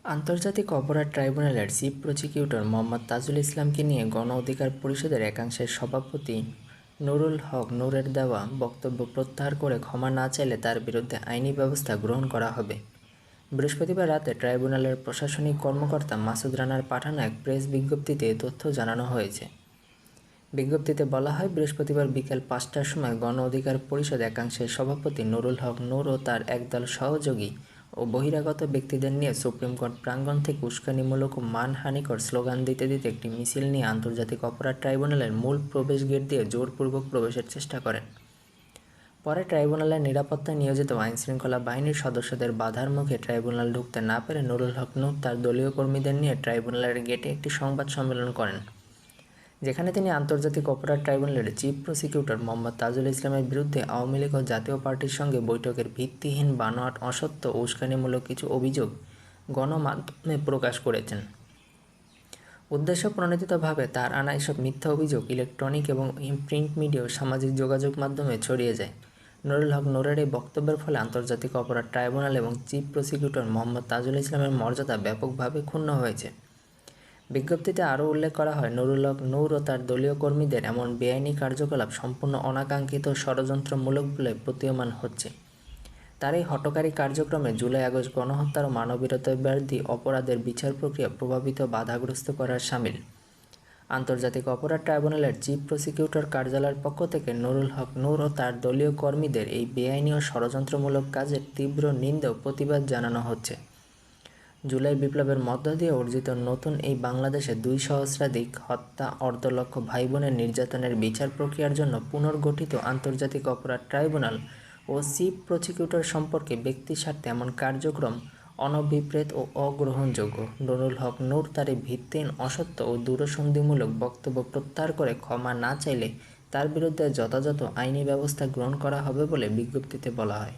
আন্তর্জাতিক অপরাধ ট্রাইব্যুনালের চিফ প্রসিকিউটর মোহাম্মদ তাজুল ইসলামকে নিয়ে গণ অধিকার পরিষদের একাংশের সভাপতি নুরুল হক নূরের দেওয়া বক্তব্য প্রত্যাহার করে ক্ষমা না চাইলে তার বিরুদ্ধে আইনি ব্যবস্থা গ্রহণ করা হবে। বৃহস্পতিবার রাতে ট্রাইব্যুনালের প্রশাসনিক কর্মকর্তা মাসুদ রানার পাঠানো এক প্রেস বিজ্ঞপ্তিতে এ তথ্য জানানো হয়েছে। বিজ্ঞপ্তিতে বলা হয়, বৃহস্পতিবার বিকেল ৫টার সময় গণ অধিকার পরিষদ একাংশের সভাপতি নুরুল হক নূর ও তার একদল সহযোগী ও বহিরাগত ব্যক্তিদের নিয়ে সুপ্রিম কোর্ট প্রাঙ্গণ থেকে উস্কানিমূলক ও মানহানিকর স্লোগান দিতে দিতে একটি মিছিল নিয়ে আন্তর্জাতিক অপরাধ ট্রাইব্যুনালের মূল প্রবেশ গেট দিয়ে জোরপূর্বক প্রবেশের চেষ্টা করেন। পরে ট্রাইব্যুনালের নিরাপত্তায় নিয়োজিত আইনশৃঙ্খলা বাহিনীর সদস্যদের বাধার মুখে ট্রাইব্যুনাল ঢুকতে না পেরে নুরুল হক নূর তার দলীয় কর্মীদের নিয়ে ট্রাইব্যুনালের গেটে একটি সংবাদ সম্মেলন করেন, যেখানে তিনি আন্তর্জাতিক অপরাধ ট্রাইব্যুনালের চিফ প্রসিকিউটর মোহাম্মদ তাজুল ইসলামের বিরুদ্ধে আওয়ামী লীগ ও জাতীয় পার্টির সঙ্গে বৈঠকের ভিত্তিহীন, বানোয়াট, অসত্য ও উস্কানিমূলক কিছু অভিযোগ গণমাধ্যমে প্রকাশ করেছেন। উদ্দেশ্য প্রণোদিতভাবে তার আনা এসব মিথ্যা অভিযোগ ইলেকট্রনিক এবং প্রিন্ট মিডিয়া ও সামাজিক যোগাযোগ মাধ্যমে ছড়িয়ে যায়। নুরুল হক নূরের এই বক্তব্যের ফলে আন্তর্জাতিক অপরাধ ট্রাইব্যুনাল এবং চিফ প্রসিকিউটর মোহাম্মদ তাজুল ইসলামের মর্যাদা ব্যাপকভাবে ক্ষুণ্ণ হয়েছে। বিজ্ঞপ্তিতে আরও উল্লেখ করা হয়, নুরুল হক নূর ও তার দলীয় কর্মীদের এমন বেআইনি কার্যকলাপ সম্পূর্ণ অনাকাঙ্ক্ষিত ষড়যন্ত্রমূলক বলে প্রতীয়মান হচ্ছে। তার এই হঠকারী কার্যক্রমে জুলাই-আগস্ট গণহত্যার ও মানববিরোধী অপরাধের বিচার প্রক্রিয়া প্রভাবিত বাধাগ্রস্ত করার শামিল। আন্তর্জাতিক অপরাধ ট্রাইব্যুনালের চিফ প্রসিকিউটর কার্যালয়ের পক্ষ থেকে নুরুল হক নূর ও তার দলীয় কর্মীদের এই বেআইনি ও ষড়যন্ত্রমূলক কাজের তীব্র নিন্দা ও প্রতিবাদ জানানো হচ্ছে। জুলাই বিপ্লবের মধ্য দিয়ে অর্জিত নতুন এই বাংলাদেশে ২ সহস্রাধিক হত্যা, অর্ধলক্ষ ভাই বোনের নির্যাতনের বিচার প্রক্রিয়ার জন্য পুনর্গঠিত আন্তর্জাতিক অপরাধ ট্রাইব্যুনাল ও চিফ প্রসিকিউটর সম্পর্কে ব্যক্তির স্বার্থে এমন কার্যক্রম অনভিপ্রেত ও অগ্রহণযোগ্য। নুরুল হক নূর তার এই ভিত্তিহীন, অসত্য ও দূরসন্ধিমূলক বক্তব্য প্রত্যাহার করে ক্ষমা না চাইলে তার বিরুদ্ধে যথাযথ আইনি ব্যবস্থা গ্রহণ করা হবে বলে বিজ্ঞপ্তিতে বলা হয়।